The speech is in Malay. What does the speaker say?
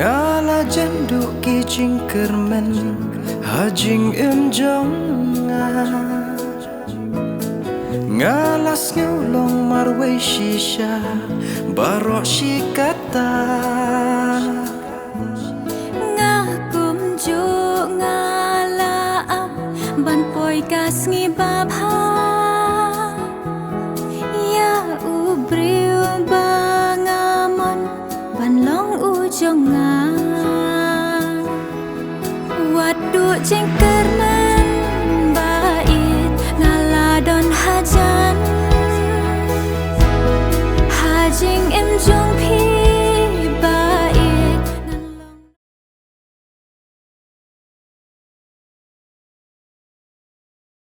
ngala jenduk ki jingkermen hajing enjong ngalas ngulong marway shisha barok shikata ngakum ju ngalaam ban poi kas ngibabha ya ubriu bangamon ban long ujonga wadu jengkermen bait ngaladon haja